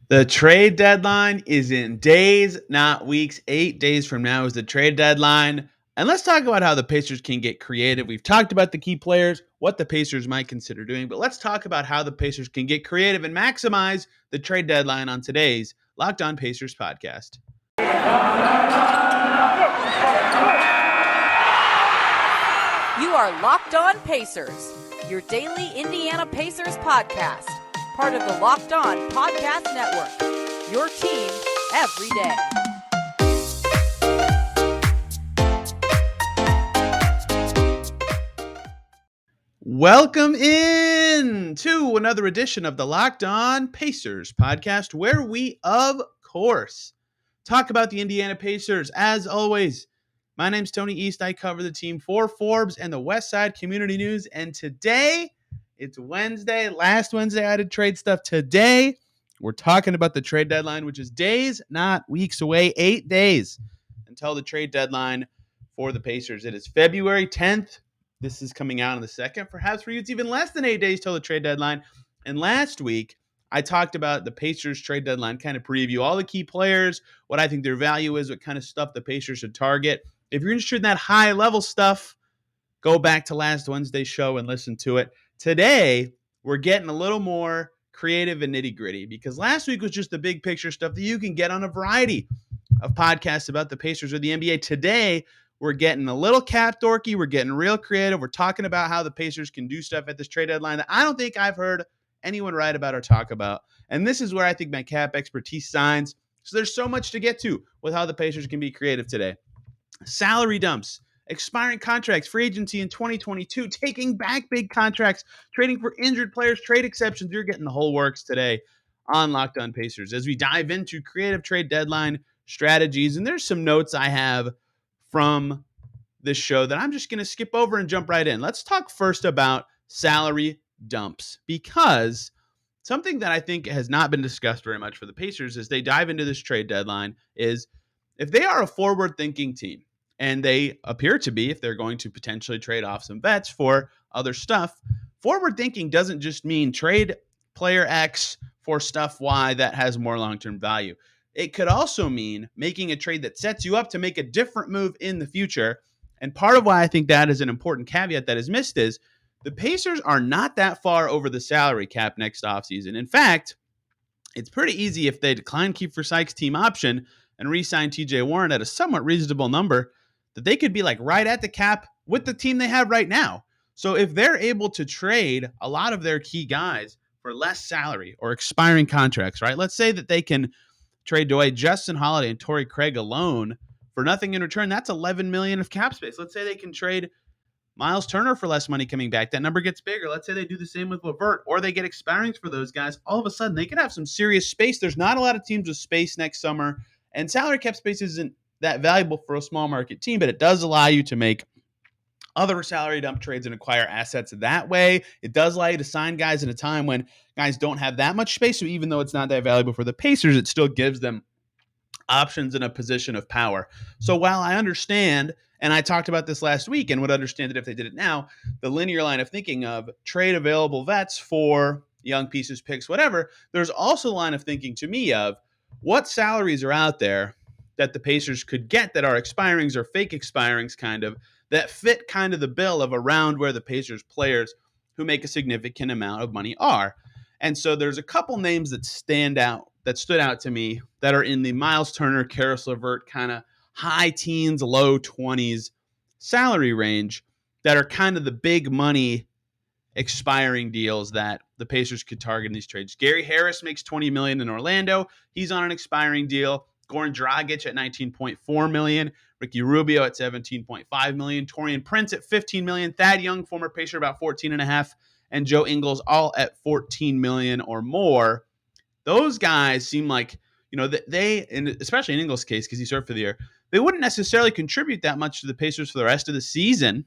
The trade deadline is in days, not weeks. 8 days from now is the trade deadline. And let's talk about how the Pacers can get creative. We've talked about the key players, what the Pacers might consider doing, but let's talk about how the Pacers can get creative and maximize the trade deadline on today's Locked On Pacers podcast. You are Locked On Pacers, your daily Indiana Pacers podcast, part of the Locked On Podcast Network, your team every day. Welcome in to another edition of the Locked On Pacers podcast, where we, of course, talk about the Indiana Pacers. As always, my name's Tony East. I cover the team for Forbes and the West Side Community News. And today, it's Wednesday. Last Wednesday, I did trade stuff. Today, we're talking about the trade deadline, which is days, not weeks away. 8 days until the trade deadline for the Pacers. It is February 10th. This is coming out on the 2nd. Perhaps for you, it's even less than 8 days till the trade deadline. And last week, I talked about the Pacers trade deadline, kind of preview all the key players, what I think their value is, what kind of stuff the Pacers should target. If you're interested in that high-level stuff, go back to last Wednesday's show and listen to it. Today, we're getting a little more creative and nitty-gritty because last week was just the big picture stuff that you can get on a variety of podcasts about the Pacers or the NBA. Today, we're getting a little cap dorky. We're getting real creative. We're talking about how the Pacers can do stuff at this trade deadline that I don't think I've heard anyone write about or talk about. And this is where I think my cap expertise shines. So there's so much to get to with how the Pacers can be creative today. Salary dumps, expiring contracts, free agency in 2022, taking back big contracts, trading for injured players, trade exceptions. You're getting the whole works today on Locked On Pacers as we dive into creative trade deadline strategies. And there's some notes I have from this show that I'm just going to skip over and jump right in. Let's talk first about salary dumps, because something that I think has not been discussed very much for the Pacers as they dive into this trade deadline is if they are a forward-thinking team, and they appear to be if they're going to potentially trade off some vets for other stuff, forward thinking doesn't just mean trade player X for stuff Y that has more long-term value. It could also mean making a trade that sets you up to make a different move in the future. And part of why I think that is an important caveat that is missed is the Pacers are not that far over the salary cap next offseason. In fact, it's pretty easy if they decline Kiefer Sykes' team option and re-sign TJ Warren at a somewhat reasonable number that they could be like right at the cap with the team they have right now. So if they're able to trade a lot of their key guys for less salary or expiring contracts, right? Let's say that they can trade away Justin Holiday and Torrey Craig alone for nothing in return. That's $11 million of cap space. Let's say they can trade Miles Turner for less money coming back. That number gets bigger. Let's say they do the same with LeVert, or they get expirings for those guys. All of a sudden, they could have some serious space. There's not a lot of teams with space next summer, and salary cap space isn't that valuable for a small market team, but it does allow you to make other salary dump trades and acquire assets that way. It does allow you to sign guys at a time when guys don't have that much space. So even though it's not that valuable for the Pacers, it still gives them options in a position of power. So while I understand, and I talked about this last week and would understand it if they did it now, the linear line of thinking of trade available vets for young pieces, picks, whatever, there's also a line of thinking to me of what salaries are out there that the Pacers could get that are expirings or fake expirings kind of, that fit kind of the bill of around where the Pacers players who make a significant amount of money are. And so there's a couple names that stood out to me that are in the Miles Turner, Karis LeVert kind of high teens, low 20s salary range that are kind of the big money expiring deals that the Pacers could target in these trades. Gary Harris makes $20 million in Orlando. He's on an expiring deal. Goran Dragic at $19.4 million. Ricky Rubio at $17.5 million. Taurean Prince at $15 million. Thad Young, former Pacer, about $14.5 million. And Joe Ingles all at $14 million or more. Those guys seem like, they, and especially in Ingles' case, because he served for the year, they wouldn't necessarily contribute that much to the Pacers for the rest of the season.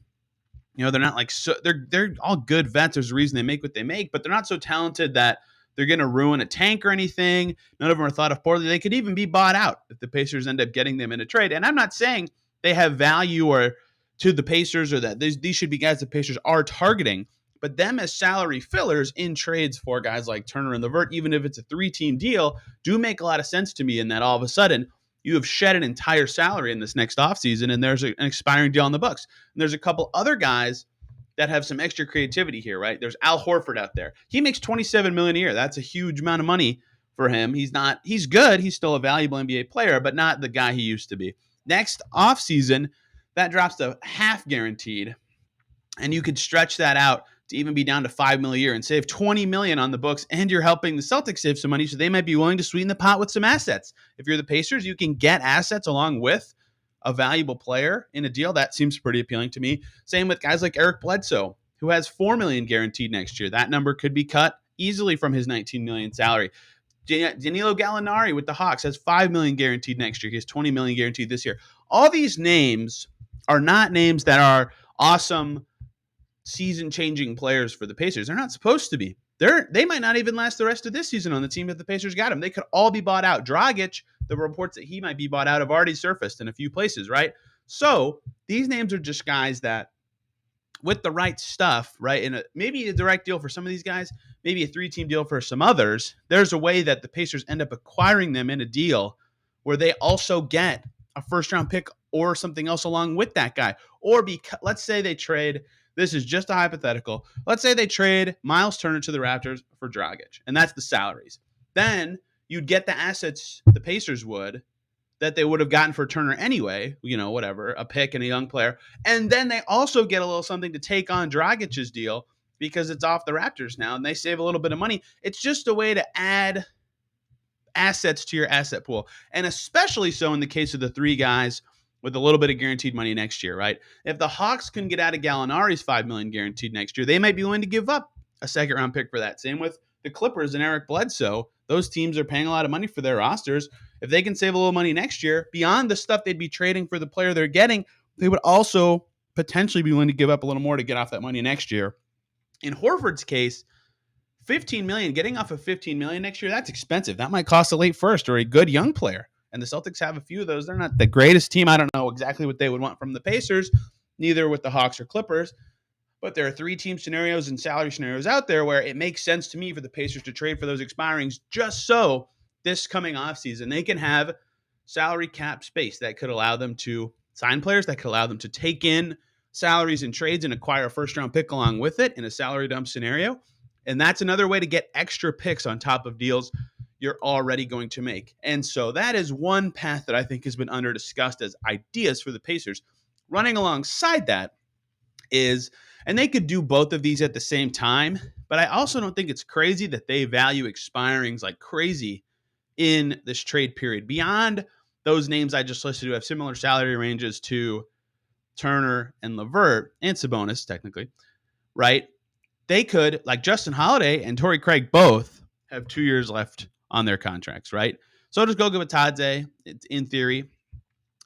They're not like they're all good vets. There's a reason they make what they make, but they're not so talented that they're going to ruin a tank or anything. None of them are thought of poorly. They could even be bought out if the Pacers end up getting them in a trade. And I'm not saying they have value or to the Pacers or that these should be guys the Pacers are targeting, But them as salary fillers in trades for guys like Turner and Levert, even if it's a 3-team deal, do make a lot of sense to me in that all of a sudden you have shed an entire salary in this next offseason and there's an expiring deal on the books. And there's a couple other guys that have some extra creativity here, right? There's Al Horford out there. He makes $27 million a year. That's a huge amount of money for him. He's good. He's still a valuable NBA player, but not the guy he used to be. Next offseason, that drops to half guaranteed. And you could stretch that out to even be down to $5 million a year and save $20 million on the books. And you're helping the Celtics save some money, so they might be willing to sweeten the pot with some assets. If you're the Pacers, you can get assets along with a valuable player in a deal. That seems pretty appealing to me. Same with guys like Eric Bledsoe, who has $4 million guaranteed next year. That number could be cut easily from his $19 million salary. Danilo Gallinari with the Hawks has $5 million guaranteed next year. He has $20 million guaranteed this year. All these names are not names that are awesome season-changing players for the Pacers. They're not supposed to be. They might not even last the rest of this season on the team if the Pacers got him. They could all be bought out. Dragic, the reports that he might be bought out have already surfaced in a few places, right? So these names are just guys that, with the right stuff, right, and maybe a direct deal for some of these guys, maybe a 3-team deal for some others, there's a way that the Pacers end up acquiring them in a deal where they also get a first-round pick or something else along with that guy. Or let's say they trade. This is just a hypothetical. Let's say they trade Miles Turner to the Raptors for Dragic, and that's the salaries. Then you'd get the assets the Pacers would that they would have gotten for Turner anyway, whatever, a pick and a young player. And then they also get a little something to take on Dragic's deal because it's off the Raptors now, and they save a little bit of money. It's just a way to add assets to your asset pool, and especially so in the case of the 3 guys with a little bit of guaranteed money next year, right? If the Hawks can get out of Gallinari's $5 million guaranteed next year, they might be willing to give up a second-round pick for that. Same with the Clippers and Eric Bledsoe. Those teams are paying a lot of money for their rosters. If they can save a little money next year, beyond the stuff they'd be trading for the player they're getting, they would also potentially be willing to give up a little more to get off that money next year. In Horford's case, $15 million, getting off of $15 million next year, that's expensive. That might cost a late first or a good young player. And the Celtics have a few of those. They're not the greatest team. I don't know exactly what they would want from the Pacers, neither with the Hawks or Clippers. But there are 3-team scenarios and salary scenarios out there where it makes sense to me for the Pacers to trade for those expirings just so this coming offseason they can have salary cap space that could allow them to sign players, that could allow them to take in salaries and trades and acquire a first-round pick along with it in a salary dump scenario. And that's another way to get extra picks on top of deals you're already going to make. And so that is one path that I think has been under discussed as ideas for the Pacers. Running alongside that is, and they could do both of these at the same time, but I also don't think it's crazy that they value expirings like crazy in this trade period. Beyond those names I just listed who have similar salary ranges to Turner and Levert and Sabonis, technically, right? They could, like Justin Holiday and Torrey Craig both have 2 years left on their contracts, right? So just go give Tadze, in theory,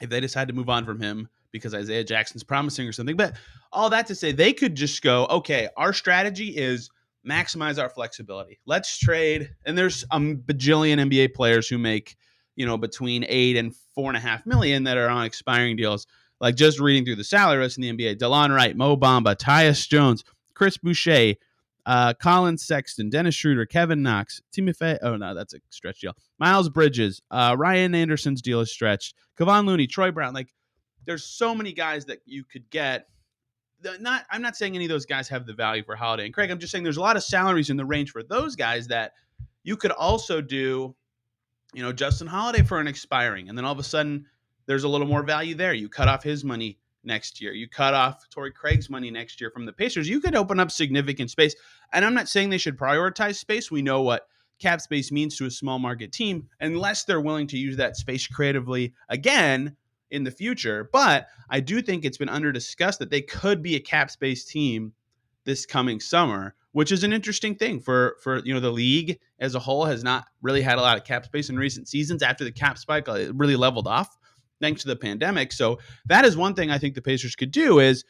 if they decide to move on from him because Isaiah Jackson's promising or something. But all that to say, they could just go, okay, our strategy is maximize our flexibility. Let's trade. And there's a bajillion NBA players who make, between 8 and 4.5 million that are on expiring deals. Like just reading through the salary list in the NBA, DeLon Wright, Mo Bamba, Tyus Jones, Chris Boucher, Colin Sexton, Dennis Schroeder, Kevin Knox, Timothy. Oh no, that's a stretch deal. Miles Bridges, Ryan Anderson's deal is stretched. Kevon Looney, Troy Brown. Like, there's so many guys that you could get. I'm not saying any of those guys have the value for Holiday and Craig. I'm just saying there's a lot of salaries in the range for those guys that you could also do. Justin Holiday for an expiring, and then all of a sudden there's a little more value there. You cut off his money next year. You cut off Torrey Craig's money next year from the Pacers. You could open up significant space. And I'm not saying they should prioritize space. We know what cap space means to a small market team, unless they're willing to use that space creatively again in the future. But I do think it's been under discussed that they could be a cap space team this coming summer, which is an interesting thing for the league as a whole has not really had a lot of cap space in recent seasons. After the cap spike, it really leveled off thanks to the pandemic. So that is one thing I think the Pacers could do is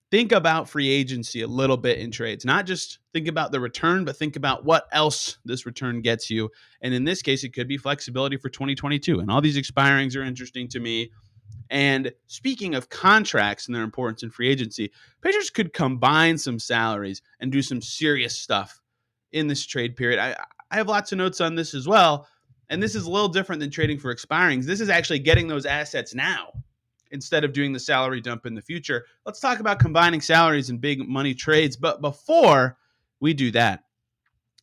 think about free agency a little bit in trades. Not just think about the return, but think about what else this return gets you. And in this case, it could be flexibility for 2022. And all these expirings are interesting to me. And speaking of contracts and their importance in free agency, Pacers could combine some salaries and do some serious stuff in this trade period. I have lots of notes on this as well. And this is a little different than trading for expirings. This is actually getting those assets now instead of doing the salary dump in the future. Let's talk about combining salaries and big money trades. But before we do that,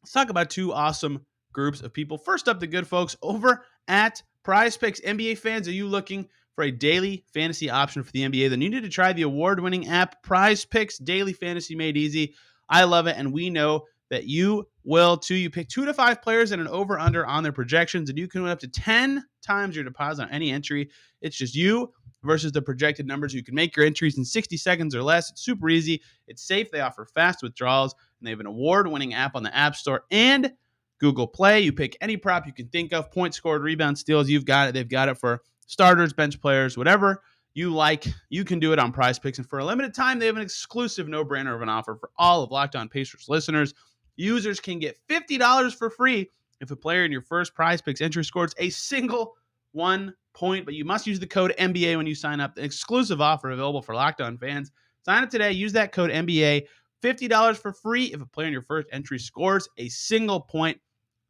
let's talk about two awesome groups of people. First up, the good folks over at PrizePicks. NBA fans, are you looking for a daily fantasy option for the NBA? Then you need to try the award-winning app PrizePicks. Daily fantasy made easy. I love it, and we know that you will too. You pick 2 to 5 players and an over/under on their projections, and you can win up to 10 times your deposit on any entry. It's just you versus the projected numbers. You can make your entries in 60 seconds or less. It's super easy. It's safe. They offer fast withdrawals, and they have an award-winning app on the App Store and Google Play. You pick any prop you can think of, points scored, rebound steals, you've got it. They've got it for starters, bench players, whatever you like. You can do it on PrizePicks, and for a limited time, they have an exclusive no-brainer of an offer for all of Locked On Pacers listeners. Users can get $50 for free if a player in your first PrizePicks entry scores a single 1 point, but you must use the code NBA when you sign up. The exclusive offer available for Locked On fans. Sign up today. Use that code NBA. $50 for free if a player in your first entry scores a single point.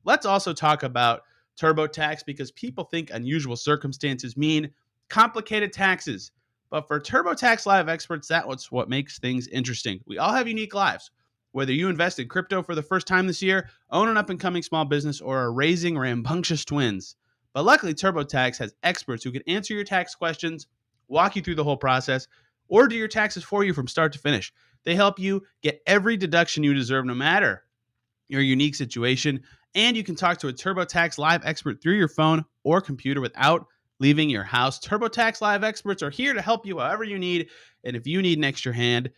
Let's also talk about TurboTax, because people think unusual circumstances mean complicated taxes. But for TurboTax Live experts, that's what makes things interesting. We all have unique lives. Whether you invest in crypto for the first time this year, own an up-and-coming small business, or are raising rambunctious twins. But luckily, TurboTax has experts who can answer your tax questions, walk you through the whole process, or do your taxes for you from start to finish. They help you get every deduction you deserve, no matter your unique situation. And you can talk to a TurboTax Live expert through your phone or computer without leaving your house. TurboTax Live experts are here to help you however you need. And if you need an extra hand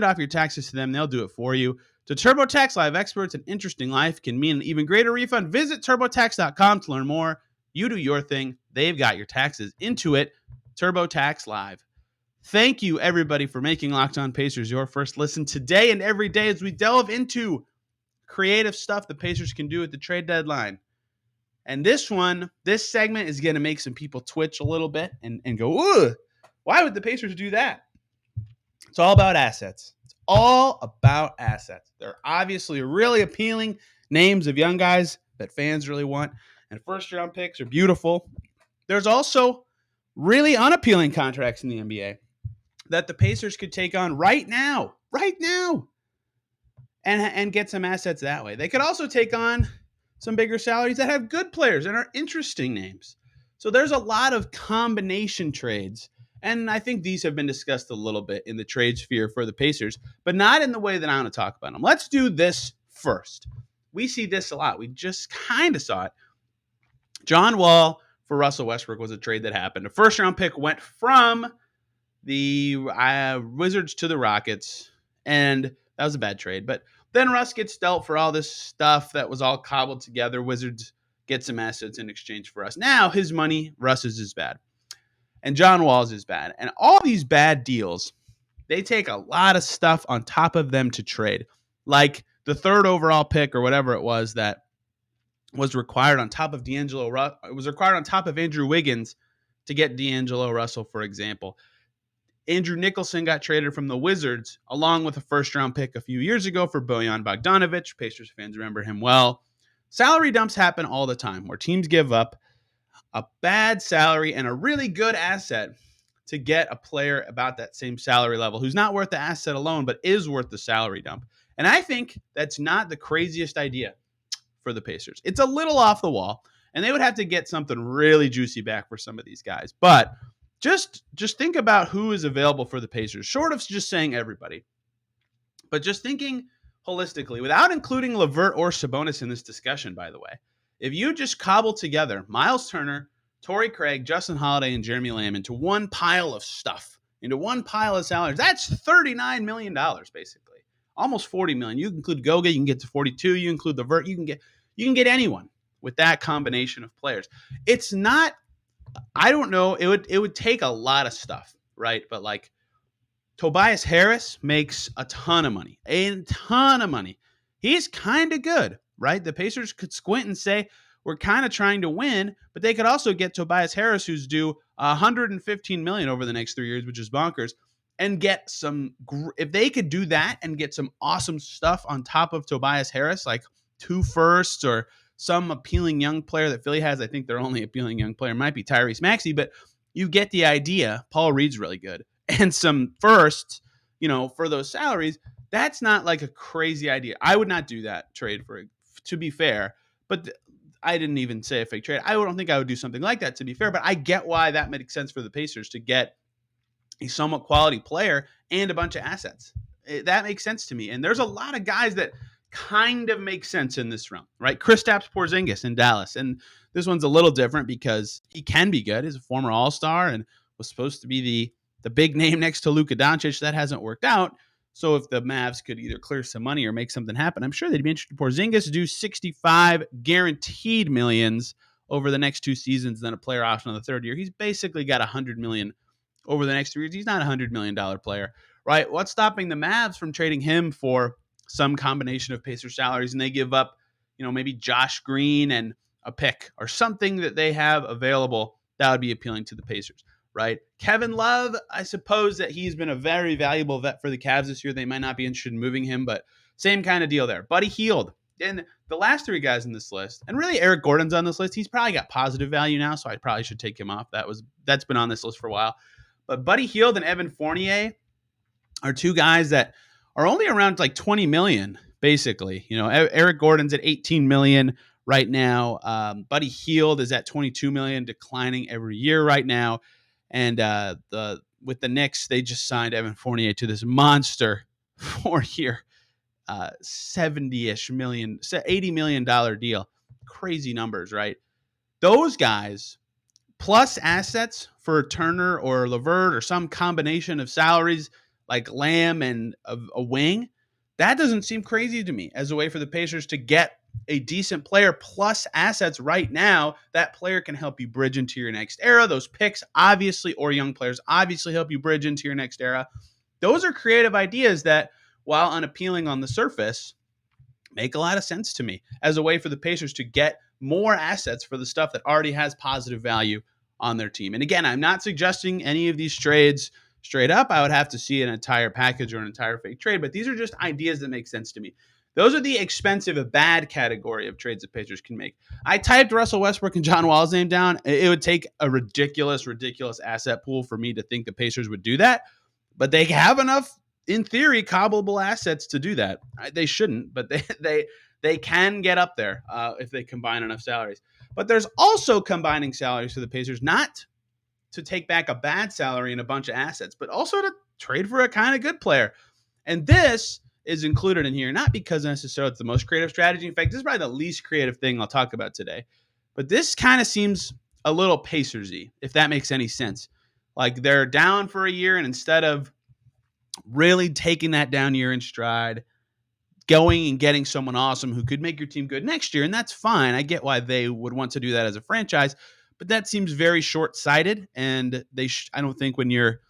off your taxes to them. They'll do it for you. To TurboTax Live experts, an interesting life can mean an even greater refund. Visit TurboTax.com to learn more. You do your thing. They've got your taxes into it. TurboTax Live. Thank you, everybody, for making Locked On Pacers your first listen today and every day as we delve into creative stuff the Pacers can do at the trade deadline. And this segment is going to make some people twitch a little bit and go, ugh, why would the Pacers do that? It's all about assets. It's all about assets. They're obviously really appealing names of young guys that fans really want. And first-round picks are beautiful. There's also really unappealing contracts in the NBA that the Pacers could take on right now, and get some assets that way. They could also take on some bigger salaries that have good players and are interesting names. So there's a lot of combination trades, and I think these have been discussed a little bit in the trade sphere for the Pacers, but not in the way that I want to talk about them. Let's do this first. We see this a lot. We just kind of saw it. John Wall for Russell Westbrook was a trade that happened. A first-round pick went from the Wizards to the Rockets, and that was a bad trade. But then Russ gets dealt for all this stuff that was all cobbled together. Wizards get some assets in exchange for us. Now his money, Russ's, is bad. And John Wall's is bad. And all these bad deals, they take a lot of stuff on top of them to trade. Like the 3rd overall pick or whatever it was that was required on top of it was required on top of Andrew Wiggins to get D'Angelo Russell, for example. Andrew Nicholson got traded from the Wizards along with a first-round pick a few years ago for Bojan Bogdanovic. Pacers fans remember him well. Salary dumps happen all the time where teams give up a bad salary and a really good asset to get a player about that same salary level who's not worth the asset alone, but is worth the salary dump. And I think that's not the craziest idea for the Pacers. It's a little off the wall, and they would have to get something really juicy back for some of these guys. But just think about who is available for the Pacers, short of just saying everybody. But just thinking holistically, without including LeVert or Sabonis in this discussion, by the way, if you just cobble together Miles Turner, Torrey Craig, Justin Holiday, and Jeremy Lamb into one pile of stuff, into one pile of salaries, that's $39 million, basically. Almost $40 million. You include Goga, you can get to 42. You include LeVert, you can get anyone with that combination of players. It's not, I don't know, it would take a lot of stuff, right? But like Tobias Harris makes a ton of money. He's kind of good, right? The Pacers could squint and say, were kind of trying to win, but they could also get Tobias Harris, who's due 115 million over the next 3 years, which is bonkers, and get some. If they could do that and get some awesome stuff on top of Tobias Harris, like 2 firsts or some appealing young player that Philly has. I think their only appealing young player might be Tyrese Maxey, but you get the idea. Paul Reed's really good, and some firsts, for those salaries. That's not like a crazy idea. I would not do that trade to be fair, but I didn't even say a fake trade. I don't think I would do something like that, to be fair, but I get why that makes sense for the Pacers to get a somewhat quality player and a bunch of assets. That makes sense to me. And there's a lot of guys that kind of make sense in this realm, right? Kristaps Porzingis in Dallas. And this one's a little different because he can be good. He's a former All-Star and was supposed to be the big name next to Luka Doncic. That hasn't worked out. So if the Mavs could either clear some money or make something happen, I'm sure they'd be interested. Porzingis do 65 guaranteed millions over the next 2 seasons, then a player option on the third year. He's basically got 100 million over the next 3 years. He's not a $100 million player, right? What's stopping the Mavs from trading him for some combination of Pacer salaries, and they give up, maybe Josh Green and a pick or something that they have available that would be appealing to the Pacers, right? Kevin Love, I suppose that he's been a very valuable vet for the Cavs this year. They might not be interested in moving him, but same kind of deal there. Buddy Hield. And the last 3 guys in this list, and really Eric Gordon's on this list. He's probably got positive value now, so I probably should take him off. That's been on this list for a while. But Buddy Hield and Evan Fournier are 2 guys that are only around like 20 million, basically. Eric Gordon's at 18 million right now. Buddy Hield is at 22 million, declining every year right now. And with the Knicks, they just signed Evan Fournier to this monster 4-year, 70-ish million, $80 million deal. Crazy numbers, right? Those guys plus assets for Turner or LeVert or some combination of salaries like Lamb and a wing, that doesn't seem crazy to me as a way for the Pacers to get a decent player plus assets right now. That player can help you bridge into your next era. Those picks, obviously, or young players, obviously help you bridge into your next era. Those are creative ideas that, while unappealing on the surface, make a lot of sense to me as a way for the Pacers to get more assets for the stuff that already has positive value on their team. And again, I'm not suggesting any of these trades straight up. I would have to see an entire package or an entire fake trade, but these are just ideas that make sense to me. Those are the expensive, bad category of trades that Pacers can make. I typed Russell Westbrook and John Wall's name down. It would take a ridiculous asset pool for me to think the Pacers would do that, but they have enough, in theory, cobbleable assets to do that. They shouldn't, but they can get up there if they combine enough salaries. But there's also combining salaries for the Pacers, not to take back a bad salary and a bunch of assets, but also to trade for a kind of good player. And this is included in here, not because necessarily it's the most creative strategy. In fact, this is probably the least creative thing I'll talk about today. But this kind of seems a little Pacers-y, if that makes any sense. Like they're down for a year, and instead of really taking that down year in stride, going and getting someone awesome who could make your team good next year, and that's fine. I get why they would want to do that as a franchise, but that seems very short-sighted, and I don't think when you're,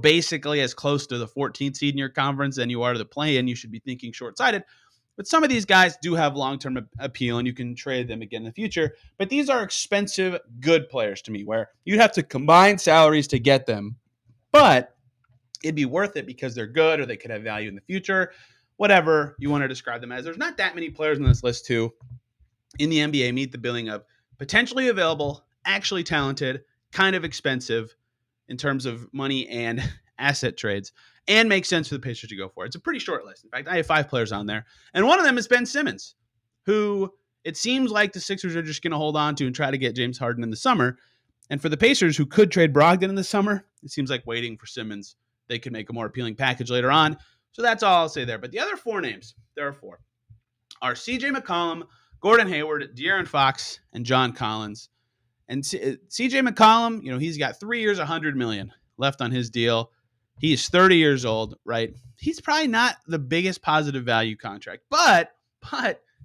basically as close to the 14th seed in your conference than you are to the play-in, you should be thinking short-sighted. But some of these guys do have long-term appeal, and you can trade them again in the future. But these are expensive, good players to me, where you'd have to combine salaries to get them, but it'd be worth it because they're good or they could have value in the future. Whatever you want to describe them as. There's not that many players on this list who, in the NBA, meet the billing of potentially available, actually talented, kind of expensive in terms of money and asset trades, and makes sense for the Pacers to go for. It's a pretty short list. In fact, I have 5 players on there, and one of them is Ben Simmons, who it seems like the Sixers are just going to hold on to and try to get James Harden in the summer. And for the Pacers, who could trade Brogdon in the summer, it seems like waiting for Simmons, they could make a more appealing package later on. So that's all I'll say there. But the other 4 names, there are 4, are CJ McCollum, Gordon Hayward, De'Aaron Fox, and John Collins. And CJ McCollum, he's got 3 years, $100 million left on his deal. He is 30 years old, right? He's probably not the biggest positive value contract, but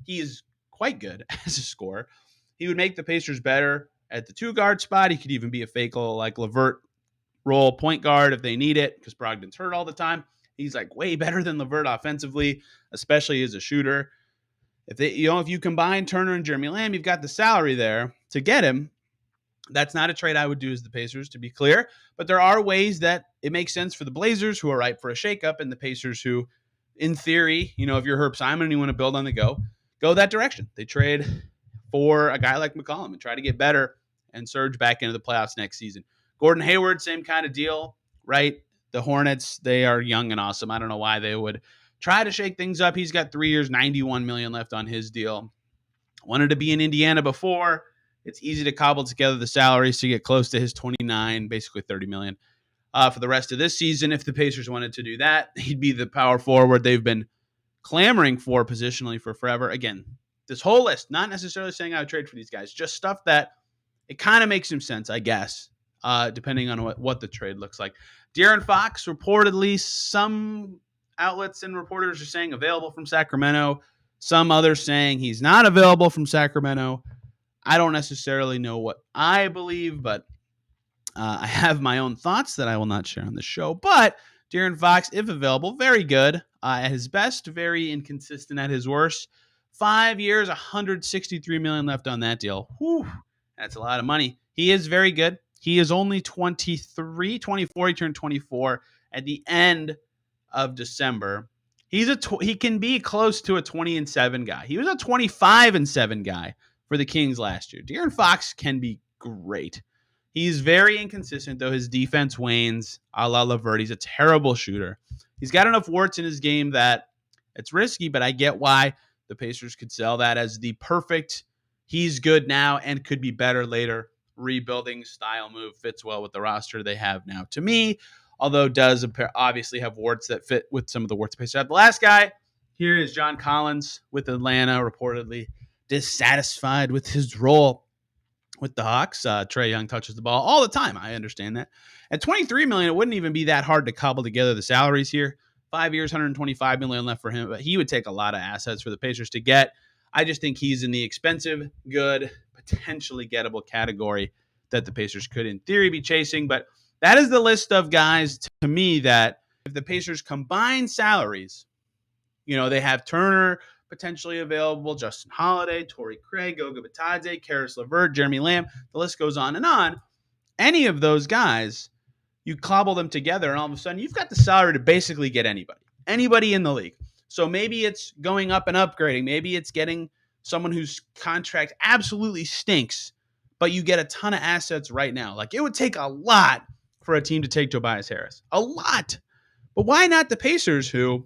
he is quite good as a scorer. He would make the Pacers better at the 2-guard spot. He could even be a fake like LeVert role point guard if they need it, because Brogdon's hurt all the time. He's like way better than LeVert offensively, especially as a shooter. If you combine Turner and Jeremy Lamb, you've got the salary there to get him. That's not a trade I would do as the Pacers, to be clear. But there are ways that it makes sense for the Blazers, who are ripe for a shakeup, and the Pacers, who, in theory, if you're Herb Simon and you want to build on the go that direction. They trade for a guy like McCollum and try to get better and surge back into the playoffs next season. Gordon Hayward, same kind of deal, right? The Hornets, they are young and awesome. I don't know why they would try to shake things up. He's got 3 years, $91 million left on his deal. Wanted to be in Indiana before. It's easy to cobble together the salaries to get close to his 29, basically 30 million for the rest of this season. If the Pacers wanted to do that, he'd be the power forward they've been clamoring for positionally for forever. Again, this whole list, not necessarily saying I would trade for these guys, just stuff that it kind of makes some sense, I guess, depending on what the trade looks like. De'Aaron Fox, reportedly, some outlets and reporters are saying available from Sacramento. Some others saying he's not available from Sacramento. I don't necessarily know what I believe, but I have my own thoughts that I will not share on the show. But De'Aaron Fox, if available, very good at his best, very inconsistent at his worst. 5 years, $163 million left on that deal. Whew, that's a lot of money. He is very good. He is only 23, 24. He turned 24 at the end of December. He can be close to a 20-7 guy. He was a 25-7 guy for the Kings last year. De'Aaron Fox can be great. He's very inconsistent, though. His defense wanes a la LeVert. He's a terrible shooter. He's got enough warts in his game that it's risky, but I get why the Pacers could sell that as the perfect, he's good now and could be better later, rebuilding style move. Fits well with the roster they have now, to me, although does obviously have warts that fit with some of the warts the Pacers have. The last guy here is John Collins with Atlanta, reportedly dissatisfied with his role with the Hawks. Trae Young touches the ball all the time. I understand that. At $23 million, it wouldn't even be that hard to cobble together the salaries here. 5 years, $125 million left for him, but he would take a lot of assets for the Pacers to get. I just think he's in the expensive, good, potentially gettable category that the Pacers could, in theory, be chasing. But that is the list of guys, to me, that if the Pacers combine salaries, they have Turner potentially available, Justin Holiday, Torrey Craig, Goga Bitadze, Karis LeVert, Jeremy Lamb. The list goes on and on. Any of those guys, you cobble them together, and all of a sudden you've got the salary to basically get anybody in the league. So maybe it's going up and upgrading. Maybe it's getting someone whose contract absolutely stinks, but you get a ton of assets right now. Like, it would take a lot for a team to take Tobias Harris. A lot. But why not the Pacers, who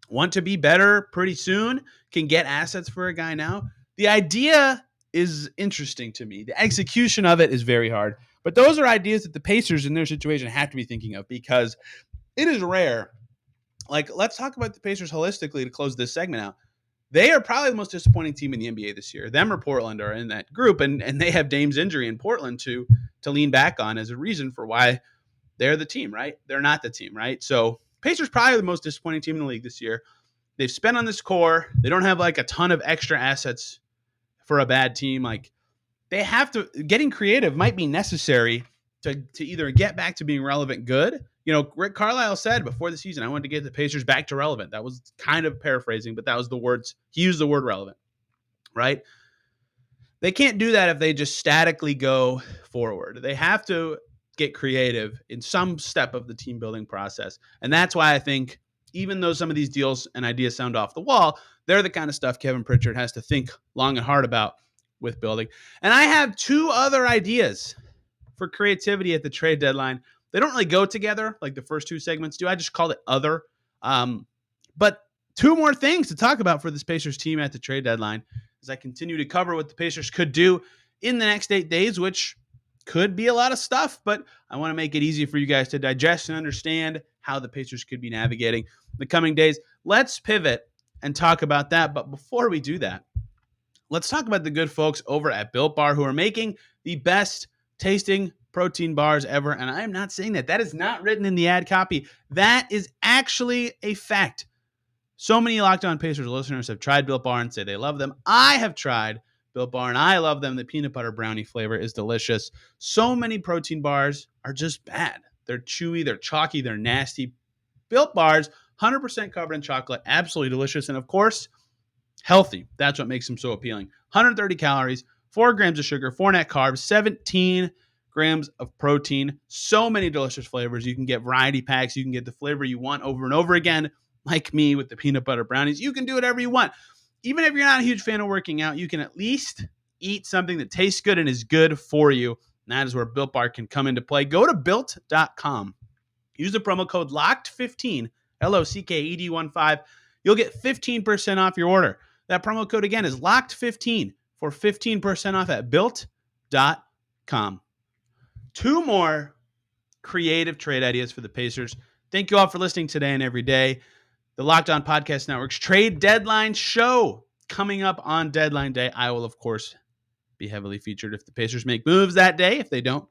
want to be better pretty soon, can get assets for a guy now? The idea is interesting to me. The execution of it is very hard. But those are ideas that the Pacers in their situation have to be thinking of, because it is rare. Like, let's talk about the Pacers holistically to close this segment out. They are probably the most disappointing team in the NBA this year. Them or Portland are in that group, and they have Dame's injury in Portland to lean back on as a reason for why they're the team, right? They're not the team, right? So Pacers probably the most disappointing team in the league this year. They've spent on this core. They don't have like a ton of extra assets for a bad team. Like, they have to, getting creative might be necessary to either get back to being relevant good. Rick Carlisle said before the season, I wanted to get the Pacers back to relevant. That was kind of paraphrasing, but that was the words. He used the word relevant, right? They can't do that if they just statically go forward. They have to get creative in some step of the team building process. And that's why I think, even though some of these deals and ideas sound off the wall, they're the kind of stuff Kevin Pritchard has to think long and hard about with building. And I have two other ideas for creativity at the trade deadline. They don't really go together like the first two segments do. I just called it other. But two more things to talk about for this Pacers team at the trade deadline as I continue to cover what the Pacers could do in the next 8 days, which could be a lot of stuff, but I want to make it easy for you guys to digest and understand how the Pacers could be navigating the coming days. Let's pivot and talk about that. But before we do that, let's talk about the good folks over at Built Bar, who are making the best tasting protein bars ever. And I am not saying that. That is not written in the ad copy. That is actually a fact. So many Locked On Pacers listeners have tried Built Bar and say they love them. I have tried Built Bar and I love them. The peanut butter brownie flavor is delicious. So many protein bars are just bad. They're chewy, they're chalky, they're nasty. Built Bars, 100% covered in chocolate, absolutely delicious. And of course, Healthy. That's what makes him so appealing. 130 calories, 4 grams of sugar, 4 net carbs, 17 grams of protein. So many delicious flavors. You can get variety packs. You can get the flavor you want over and over again, like me with the peanut butter brownies. You can do whatever you want. Even if you're not a huge fan of working out, you can at least eat something that tastes good and is good for you. And that is where Built Bar can come into play. Go to built.com. Use the promo code LOCKED15, LOCKED15. You'll get 15% off your order. That promo code again is LOCKED15 for 15% off at built.com. 2 more creative trade ideas for the Pacers. Thank you all for listening today and every day. The Locked On Podcast Network's trade deadline show coming up on deadline day. I will, of course, be heavily featured if the Pacers make moves that day. If they don't,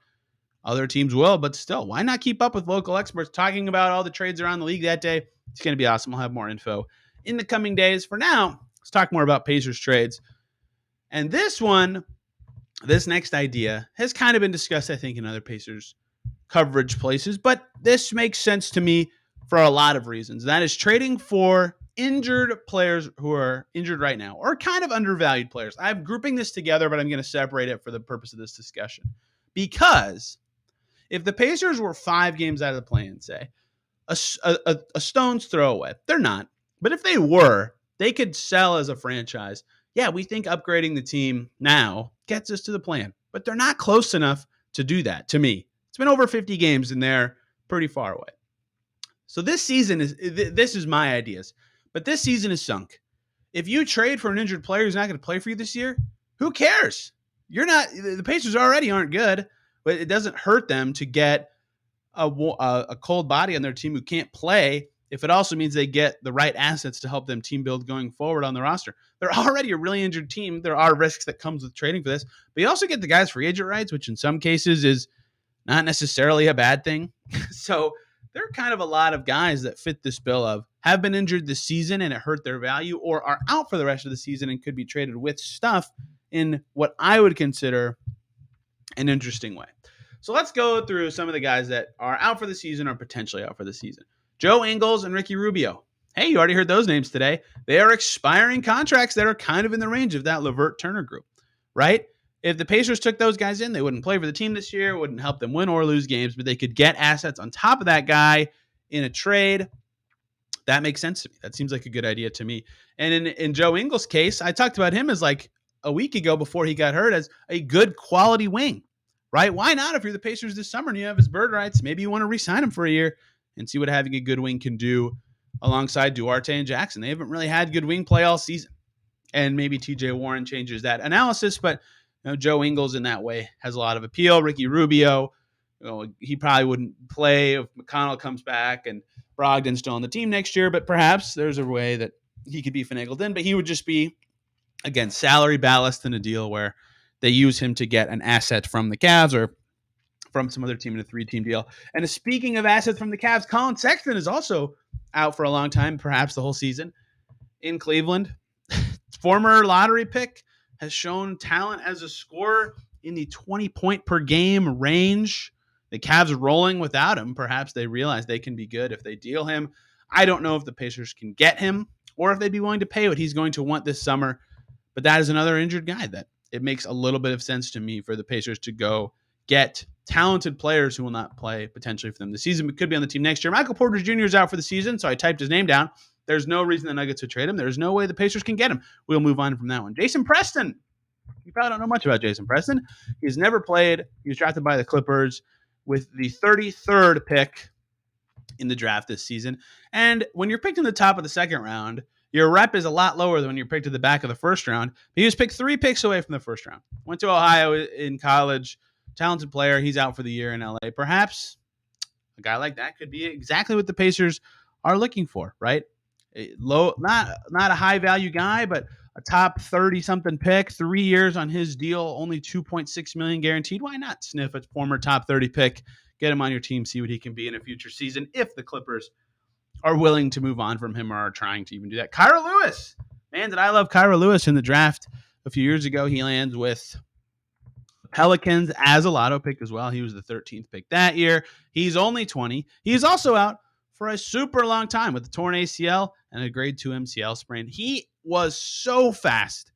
other teams will, but still, why not keep up with local experts talking about all the trades around the league that day? It's going to be awesome. I'll have more info in the coming days. For now, let's talk more about Pacers trades. And this next idea has kind of been discussed, I think, in other Pacers coverage places, but this makes sense to me for a lot of reasons. That is trading for injured players who are injured right now, or kind of undervalued players. I'm grouping this together, but I'm going to separate it for the purpose of this discussion. Because if the Pacers were 5 games out of the play-in, say, a stone's throw away. They're not. But if they were, they could sell as a franchise. Yeah, we think upgrading the team now gets us to the plan. But they're not close enough to do that, to me. It's been over 50 games, and they're pretty far away. So this is my ideas. But this season is sunk. If you trade for an injured player who's not going to play for you this year, who cares? The Pacers already aren't good. But it doesn't hurt them to get a cold body on their team who can't play if it also means they get the right assets to help them team build going forward on the roster. They're already a really injured team. There are risks that comes with trading for this, but you also get the guys free agent rights, which in some cases is not necessarily a bad thing. So there are kind of a lot of guys that fit this bill of have been injured this season and it hurt their value, or are out for the rest of the season and could be traded with stuff in what I would consider an interesting way. So let's go through some of the guys that are out for the season or potentially out for the season. Joe Ingles and Ricky Rubio. Hey, you already heard those names today. They are expiring contracts that are kind of in the range of that LeVert Turner group, right? If the Pacers took those guys in, they wouldn't play for the team this year, wouldn't help them win or lose games, but they could get assets on top of that guy in a trade. That makes sense to me. That seems like a good idea to me. And in Joe Ingles' case, I talked about him as like a week ago before he got hurt as a good quality wing. Right? Why not? If you're the Pacers this summer and you have his bird rights, maybe you want to re-sign him for a year and see what having a good wing can do alongside Duarte and Jackson. They haven't really had good wing play all season. And maybe TJ Warren changes that analysis, but Joe Ingles in that way has a lot of appeal. Ricky Rubio, he probably wouldn't play if McConnell comes back and Brogdon's still on the team next year, but perhaps there's a way that he could be finagled in, but he would just be, again, salary ballast in a deal where they use him to get an asset from the Cavs or from some other team in a 3-team deal. And speaking of assets from the Cavs, Colin Sexton is also out for a long time, perhaps the whole season in Cleveland. Former lottery pick has shown talent as a scorer in the 20-point per game range. The Cavs are rolling without him. Perhaps they realize they can be good if they deal him. I don't know if the Pacers can get him or if they'd be willing to pay what he's going to want this summer. But that is another injured guy that it makes a little bit of sense to me for the Pacers to go get talented players who will not play potentially for them this season, but could be on the team next year. Michael Porter Jr. is out for the season, so I typed his name down. There's no reason the Nuggets would trade him. There's no way the Pacers can get him. We'll move on from that one. Jason Preston. You probably don't know much about Jason Preston. He's never played. He was drafted by the Clippers with the 33rd pick in the draft this season. And when you're picked in the top of the second round, your rep is a lot lower than when you're picked at the back of the first round. He was picked 3 picks away from the first round. Went to Ohio in college. Talented player. He's out for the year in LA. Perhaps a guy like that could be exactly what the Pacers are looking for, right? Not a high value guy, but a top 30 something pick, 3 years on his deal, only $2.6 million guaranteed. Why not sniff a former top 30 pick, get him on your team, see what he can be in a future season if the Clippers are willing to move on from him or are trying to even do that. Kyra Lewis. Man, did I love Kyra Lewis in the draft a few years ago. He lands with the Pelicans as a lotto pick as well. He was the 13th pick that year. He's only 20. He's also out for a super long time with a torn ACL and a grade 2 MCL sprain. He was so fast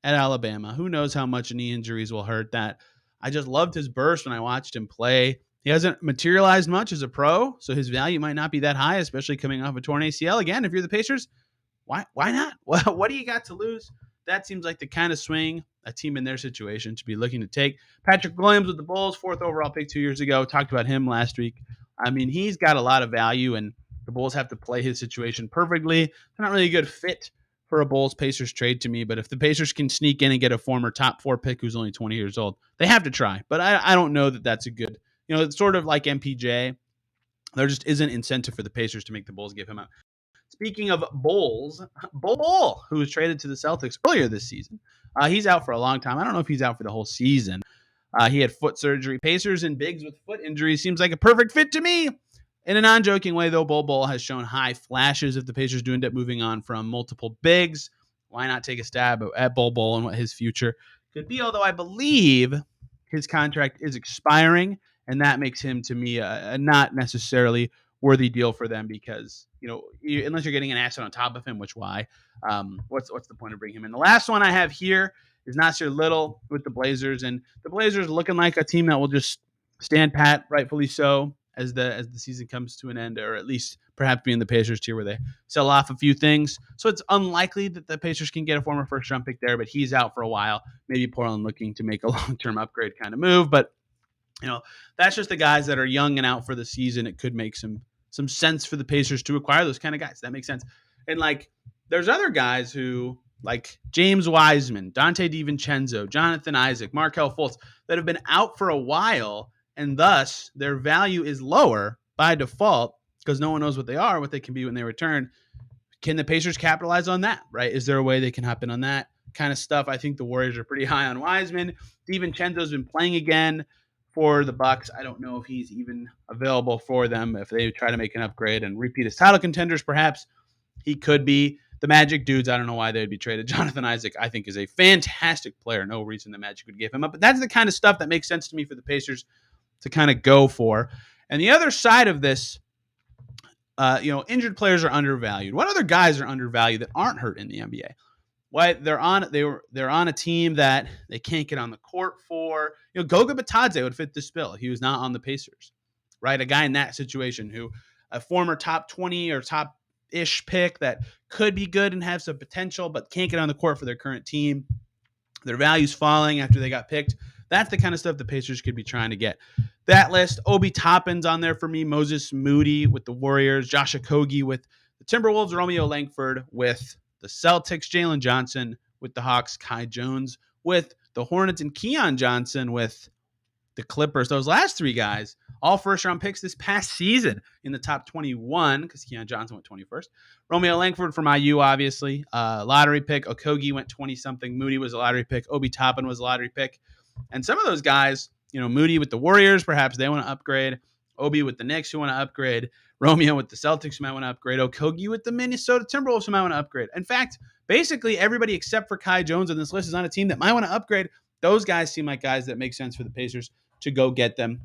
at Alabama. Who knows how much knee injuries will hurt that. I just loved his burst when I watched him play. He hasn't materialized much as a pro, so his value might not be that high, especially coming off a torn ACL. Again, if you're the Pacers, why not? What do you got to lose? That seems like the kind of swing a team in their situation should be looking to take. Patrick Williams with the Bulls, 4th overall pick 2 years ago. Talked about him last week. I mean, he's got a lot of value, and the Bulls have to play his situation perfectly. They're not really a good fit for a Bulls Pacers trade to me, but if the Pacers can sneak in and get a former top 4 pick who's only 20 years old, they have to try. But I don't know that that's a good, it's sort of like MPJ. There just isn't incentive for the Pacers to make the Bulls give him up. Speaking of Bulls, Bull, who was traded to the Celtics earlier this season, he's out for a long time. I don't know if he's out for the whole season. He had foot surgery. Pacers and bigs with foot injuries seems like a perfect fit to me. In a non-joking way, though, Bull has shown high flashes. If the Pacers do end up moving on from multiple bigs, why not take a stab at Bull and what his future could be? Although I believe his contract is expiring, and that makes him, to me, a not necessarily worthy deal for them because, unless you're getting an asset on top of him, which why? What's the point of bringing him in? The last one I have here is Nasir Little with the Blazers, and the Blazers looking like a team that will just stand pat, rightfully so, as the season comes to an end, or at least perhaps be in the Pacers tier where they sell off a few things. So it's unlikely that the Pacers can get a former first round pick there, but he's out for a while. Maybe Portland looking to make a long-term upgrade kind of move, but that's just the guys that are young and out for the season. It could make some sense for the Pacers to acquire those kind of guys. That makes sense. And there's other guys who, like James Wiseman, Dante DiVincenzo, Jonathan Isaac, Markelle Fultz, that have been out for a while, and thus their value is lower by default because no one knows what they are, what they can be when they return. Can the Pacers capitalize on that, right? Is there a way they can hop in on that kind of stuff? I think the Warriors are pretty high on Wiseman. DiVincenzo's been playing again for the Bucks. I don't know if he's even available for them if they try to make an upgrade and repeat as title contenders. Perhaps he could be. The Magic dudes, I don't know why they'd be traded. Jonathan Isaac, I think, is a fantastic player. No reason the Magic would give him up. But that's the kind of stuff that makes sense to me for the Pacers to kind of go for. And the other side of this, injured players are undervalued. What other guys are undervalued that aren't hurt in the NBA? Why they're on a team that they can't get on the court for. Goga Bitadze would fit this bill. He was not on the Pacers, right? A guy in that situation who a former top 20 or top-ish pick that could be good and have some potential, but can't get on the court for their current team. Their value's falling after they got picked. That's the kind of stuff the Pacers could be trying to get. That list, Obi Toppin's on there for me. Moses Moody with the Warriors. Josh Okogie with the Timberwolves. Romeo Langford with the Celtics. Jalen Johnson with the Hawks. Kai Jones with the Hornets. And Keon Johnson with the Clippers. Those last three guys, all first-round picks this past season in the top 21 because Keon Johnson went 21st. Romeo Langford from IU, obviously. Lottery pick. Okogie went 20-something. Moody was a lottery pick. Obi Toppin was a lottery pick. And some of those guys, Moody with the Warriors, perhaps they want to upgrade. Obi with the Knicks, who want to upgrade. Romeo with the Celtics, who might want to upgrade. Okogie with the Minnesota Timberwolves, who might want to upgrade. In fact, basically everybody except for Kai Jones on this list is on a team that might want to upgrade. Those guys seem like guys that make sense for the Pacers to go get them.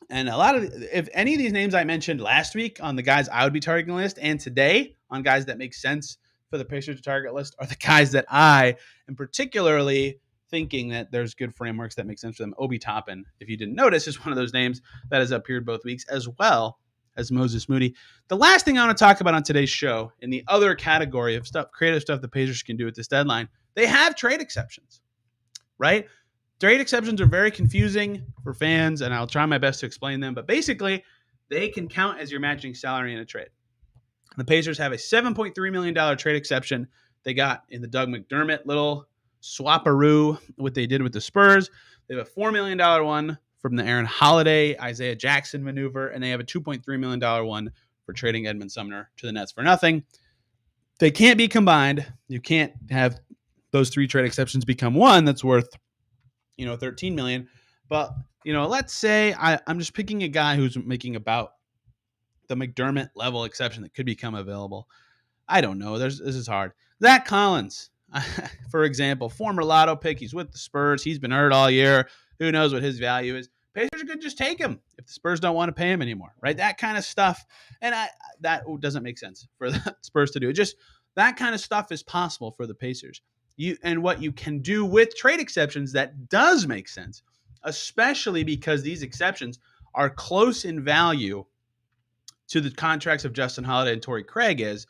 And if any of these names I mentioned last week on the guys I would be targeting list, and today on guys that make sense for the Pacers to target list, are the guys that I am particularly thinking that there's good frameworks that make sense for them. Obi Toppin, if you didn't notice, is one of those names that has appeared both weeks, as well as Moses Moody. The last thing I want to talk about on today's show, in the other category of creative stuff the Pacers can do at this deadline, they have trade exceptions, right? Trade exceptions are very confusing for fans, and I'll try my best to explain them. But basically, they can count as your matching salary in a trade. The Pacers have a $7.3 million trade exception they got in the Doug McDermott little swaparoo, what they did with the Spurs. They have a $4 million one from the Aaron Holiday, Isaiah Jackson maneuver, and they have a $2.3 million one for trading Edmund Sumner to the Nets for nothing. They can't be combined. You can't have those three trade exceptions become one that's worth, $13 million. But, let's say I'm just picking a guy who's making about the McDermott level exception that could become available. I don't know. This is hard. Zach Collins, for example, former lotto pick. He's with the Spurs. He's been hurt all year. Who knows what his value is? Pacers could just take him if the Spurs don't want to pay him anymore, right? That kind of stuff. And that doesn't make sense for the Spurs to do. It just that kind of stuff is possible for the Pacers. And what you can do with trade exceptions that does make sense, especially because these exceptions are close in value to the contracts of Justin Holiday and Torrey Craig, is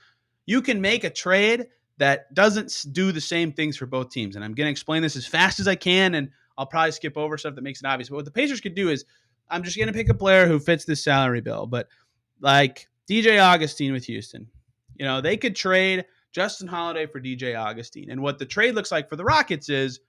you can make a trade that doesn't do the same things for both teams. And I'm going to explain this as fast as I can, and I'll probably skip over stuff that makes it obvious. But what the Pacers could do is, I'm just going to pick a player who fits this salary bill, but like DJ Augustine with Houston, they could trade Justin Holiday for DJ Augustine. And what the trade looks like for the Rockets is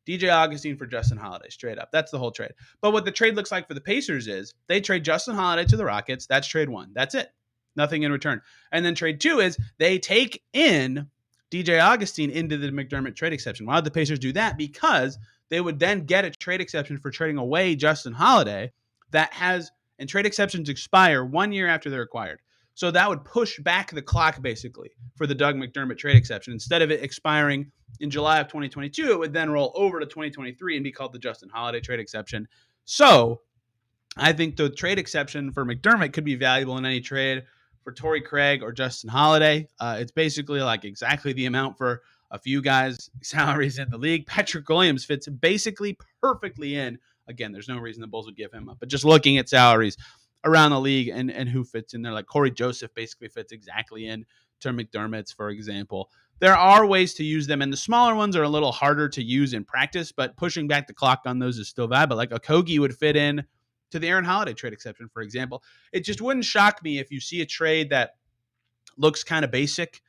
DJ Augustine for Justin Holiday, straight up. That's the whole trade. But what the trade looks like for the Pacers is they trade Justin Holiday to the Rockets. That's trade one. That's it. Nothing in return. And then trade two is they take in DJ Augustine into the McDermott trade exception. Why would the Pacers do that? Because they would then get a trade exception for trading away Justin Holiday and trade exceptions expire 1 year after they're acquired. So that would push back the clock basically for the Doug McDermott trade exception. Instead of it expiring in July of 2022, it would then roll over to 2023 and be called the Justin Holiday trade exception. So I think the trade exception for McDermott could be valuable in any trade for Torrey Craig or Justin Holiday. It's basically like exactly the amount for a few guys' salaries in the league. Patrick Williams fits basically perfectly in. Again, there's no reason the Bulls would give him up, but just looking at salaries around the league and who fits in there, like Corey Joseph basically fits exactly in to McDermott's, for example. There are ways to use them, and the smaller ones are a little harder to use in practice, but pushing back the clock on those is still viable. Like Okogie would fit in to the Aaron Holiday trade exception, for example. It just wouldn't shock me if you see a trade that looks kind of basic,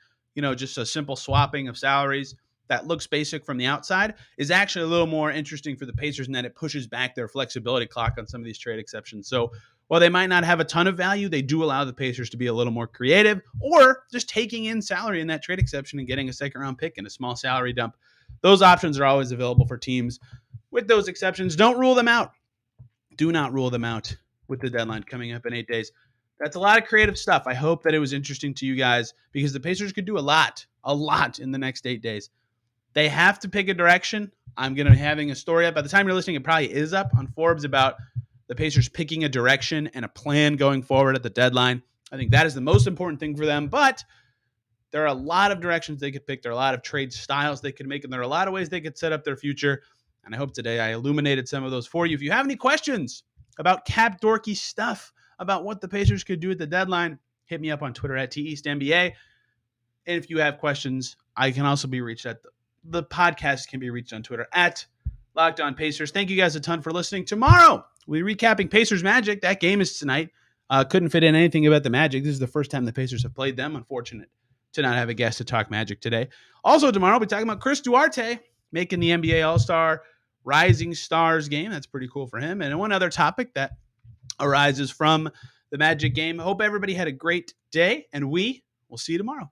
just a simple swapping of salaries that looks basic from the outside is actually a little more interesting for the Pacers, and that it pushes back their flexibility clock on some of these trade exceptions. So while they might not have a ton of value, they do allow the Pacers to be a little more creative, or just taking in salary in that trade exception and getting a second round pick and a small salary dump. Those options are always available for teams with those exceptions. Don't rule them out. Do not rule them out with the deadline coming up in 8 days. That's a lot of creative stuff. I hope that it was interesting to you guys, because the Pacers could do a lot in the next 8 days. They have to pick a direction. I'm going to be having a story up. By the time you're listening, it probably is up on Forbes about the Pacers picking a direction and a plan going forward at the deadline. I think that is the most important thing for them. But there are a lot of directions they could pick. There are a lot of trade styles they could make, and there are a lot of ways they could set up their future. And I hope today I illuminated some of those for you. If you have any questions about cap dorky stuff, about what the Pacers could do at the deadline, hit me up on Twitter at TEastNBA. And if you have questions, I can also be reached at the podcast can be reached on Twitter at Locked On Pacers. Thank you guys a ton for listening. Tomorrow, we're recapping Pacers Magic. That game is tonight. Couldn't fit in anything about the Magic. This is the first time the Pacers have played them. Unfortunate to not have a guest to talk Magic today. Also tomorrow, we'll be talking about Chris Duarte making the NBA All-Star Rising Stars game. That's pretty cool for him. And one other topic that arises from the Magic game. I hope everybody had a great day, and we will see you tomorrow.